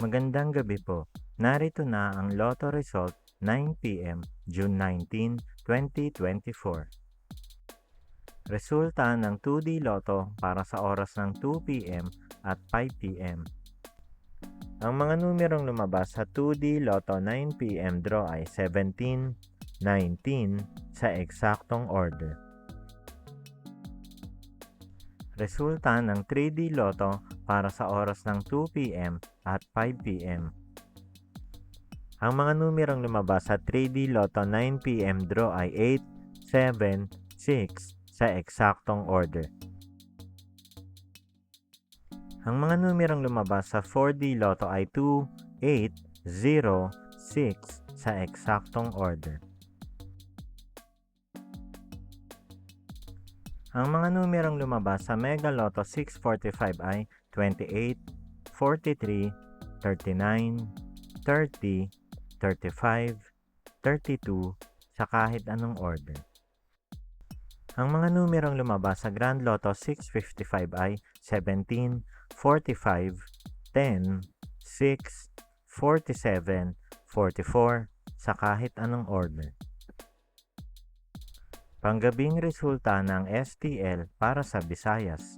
Magandang gabi po. Narito na ang Lotto result 9 p.m. June 19, 2024. Resulta ng 2D Lotto para sa oras ng 2 p.m. at 5 p.m. Ang mga numerong lumabas sa 2D Lotto 9 p.m. draw ay 17, 19 sa eksaktong order. Resulta ng 3D Lotto para sa oras ng 2 p.m. at 5 p.m. Ang mga numerong lumabas sa 3D Lotto 9 p.m. draw ay 8, 7, 6 sa eksaktong order. Ang mga numerong lumabas sa 4D Lotto ay 2, 8, 0, 6 sa eksaktong order. Ang mga numerong lumabas sa Mega Lotto 645 ay 28, 43, 39, 30, 35, 32 sa kahit anong order. Ang mga numerong lumabas sa Grand Lotto 655 ay 17, 45, 10, 6, 47, 44 sa kahit anong order. Panggabing resulta ng STL para sa Visayas.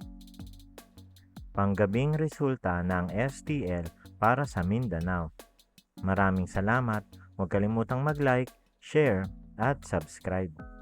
Panggabing resulta ng STL para sa Mindanao. Maraming salamat. Huwag kalimutang mag-like, share, at subscribe.